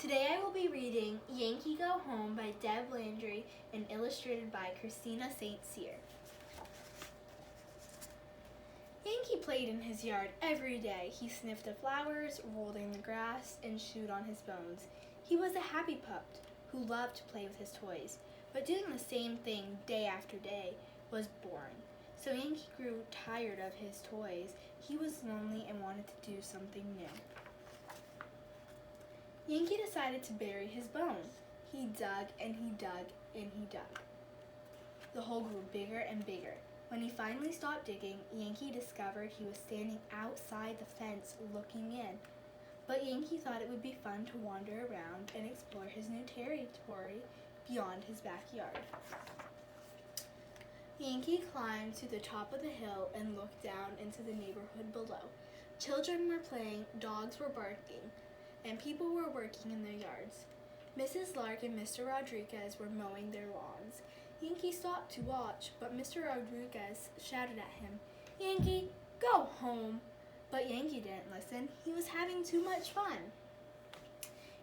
Today I will be reading Yankee Go Home by Deb Landry and illustrated by Christina St. Cyr. Yankee played in his yard every day. He sniffed the flowers, rolled in the grass, and chewed on his bones. He was a happy pup who loved to play with his toys, but doing the same thing day after day was boring. So Yankee grew tired of his toys. He was lonely and wanted to do something new. Yankee decided to bury his bone. He dug and he dug and he dug. The hole grew bigger and bigger. When he finally stopped digging, Yankee discovered he was standing outside the fence looking in. But Yankee thought it would be fun to wander around and explore his new territory beyond his backyard. Yankee climbed to the top of the hill and looked down into the neighborhood below. Children were playing, dogs were barking, and people were working in their yards. Mrs. Lark and Mr. Rodriguez were mowing their lawns. Yankee stopped to watch, but Mr. Rodriguez shouted at him, "Yankee, go home!" But Yankee didn't listen. He was having too much fun.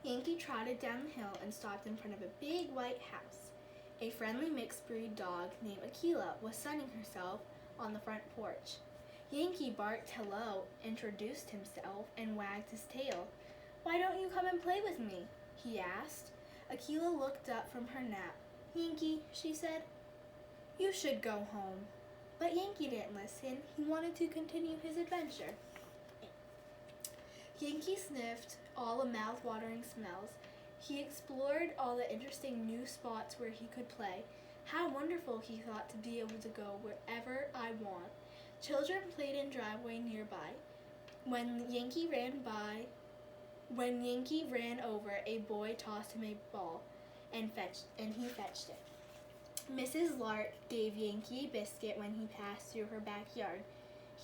Yankee trotted down the hill and stopped in front of a big white house. A friendly mixed-breed dog named Aquila was sunning herself on the front porch. Yankee barked hello, introduced himself, and wagged his tail. "Why don't you come and play with me?" he asked. Aquila looked up from her nap. "Yankee," she said, "you should go home." But Yankee didn't listen. He wanted to continue his adventure. Yankee sniffed all the mouth-watering smells. He explored all the interesting new spots where he could play. How wonderful, he thought, to be able to go wherever I want. Children played in driveway nearby. When Yankee ran over, a boy tossed him a ball and he fetched it. Mrs. Lark gave Yankee a biscuit when he passed through her backyard.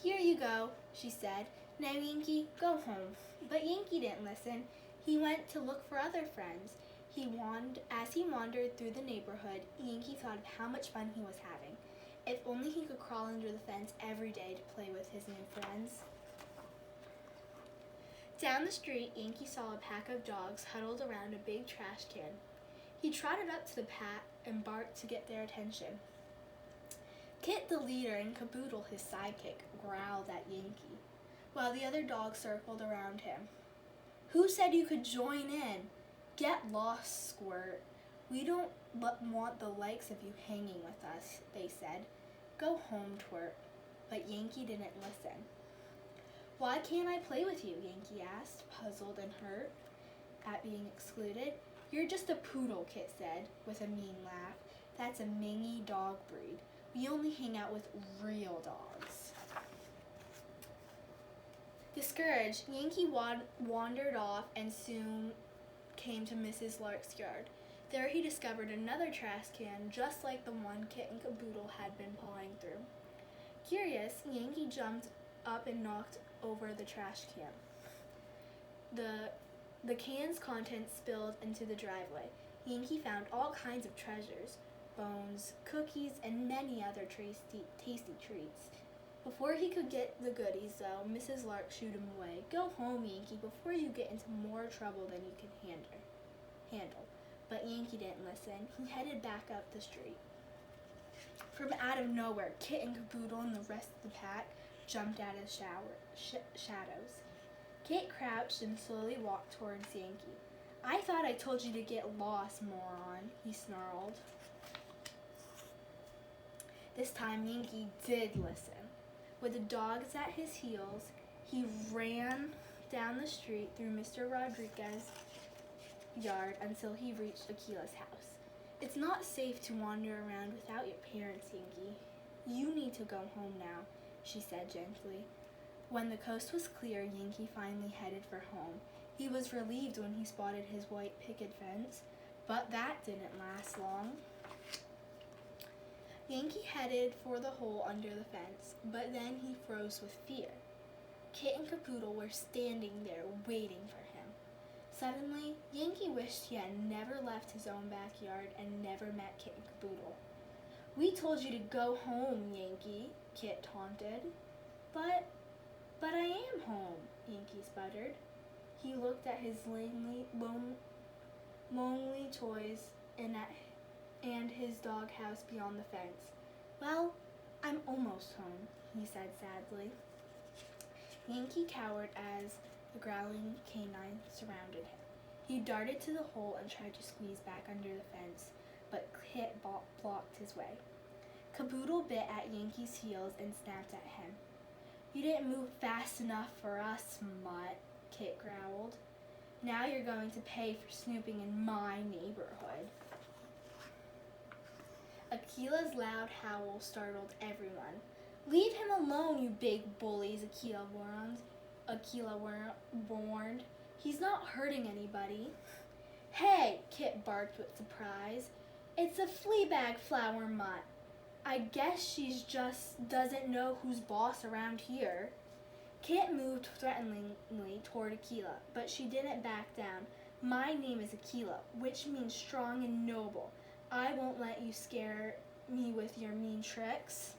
"Here you go," she said. "Now, Yankee, go home." But Yankee didn't listen. He went to look for other friends. As he wandered through the neighborhood, Yankee thought of how much fun he was having. If only he could crawl under the fence every day to play with his new friends. Down the street, Yankee saw a pack of dogs huddled around a big trash can. He trotted up to the pack and barked to get their attention. Kit, the leader, and Caboodle, his sidekick, growled at Yankee, while the other dogs circled around him. "Who said you could join in? Get lost, Squirt. We don't want the likes of you hanging with us," they said. "Go home, Twirt." But Yankee didn't listen. "Why can't I play with you?" Yankee asked, puzzled and hurt at being excluded. "You're just a poodle," Kit said, with a mean laugh. "That's a mangy dog breed. We only hang out with real dogs." Discouraged, Yankee wandered off and soon came to Mrs. Lark's yard. There he discovered another trash can just like the one Kit and Caboodle had been pawing through. Curious, Yankee jumped up and knocked over the trash can. The can's contents spilled into the driveway. Yankee found all kinds of treasures, bones, cookies, and many other tasty treats. Before he could get the goodies, though, Mrs. Lark shooed him away. "Go home, Yankee, before you get into more trouble than you can handle." But Yankee didn't listen. He headed back up the street. From out of nowhere, Kit and Caboodle and the rest of the pack jumped out of shadows. Kit crouched and slowly walked towards Yankee. "I thought I told you to get lost, moron," he snarled. This time Yankee did listen. With the dogs at his heels, he ran down the street through Mr. Rodriguez's yard until he reached Aquila's house. "It's not safe to wander around without your parents, Yankee. You need to go home now," she said gently. When the coast was clear, Yankee finally headed for home. He was relieved when he spotted his white picket fence, but that didn't last long. Yankee headed for the hole under the fence, but then he froze with fear. Kit and Caboodle were standing there waiting for him. Suddenly, Yankee wished he had never left his own backyard and never met Kit and Caboodle. "We told you to go home, Yankee," Kit taunted. But I am home," Yankee sputtered. He looked at his toys and his doghouse beyond the fence. "Well, I'm almost home," he said sadly. Yankee cowered as the growling canine surrounded him. He darted to the hole and tried to squeeze back under the fence, but Kit blocked his way. Caboodle bit at Yankee's heels and snapped at him. "You didn't move fast enough for us, mutt," Kit growled. "Now you're going to pay for snooping in my neighborhood." Akila's loud howl startled everyone. "Leave him alone, you big bullies," Akila warned. "He's not hurting anybody." "Hey," Kit barked with surprise. "It's a fleabag flower mutt. I guess she's just doesn't know who's boss around here." Kit moved threateningly toward Akila, but she didn't back down. "My name is Akila, which means strong and noble. I won't let you scare me with your mean tricks."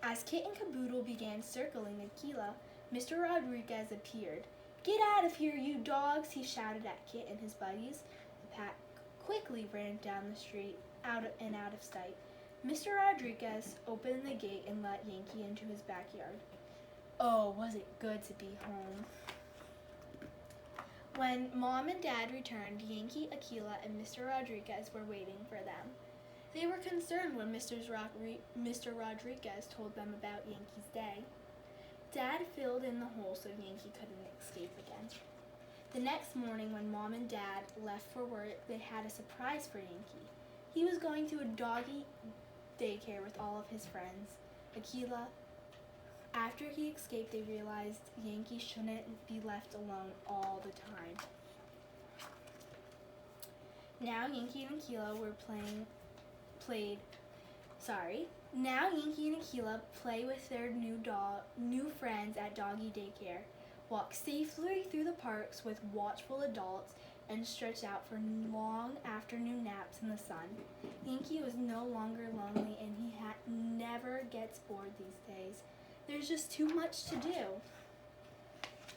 As Kit and Caboodle began circling Akila, Mr. Rodriguez appeared. "Get out of here, you dogs!" he shouted at Kit and his buddies. The pack quickly ran down the street, out of sight. Mr. Rodriguez opened the gate and let Yankee into his backyard. Oh, was it good to be home. When Mom and Dad returned, Yankee, Akila, and Mr. Rodriguez were waiting for them. They were concerned when Mr. Rodriguez told them about Yankee's day. Dad filled in the hole so Yankee couldn't escape again. The next morning, when Mom and Dad left for work, they had a surprise for Yankee. He was going to a doggy daycare with all of his friends. Akila. After he escaped, they realized Yankee shouldn't be left alone all the time. Now Yankee and Akila play with their new friends at doggy daycare, walk safely through the parks with watchful adults, and stretch out for long afternoon naps in the sun. Yankee was no longer lonely, and he never gets bored these days. There's just too much to do.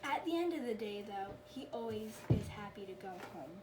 At the end of the day, though, he always is happy to go home.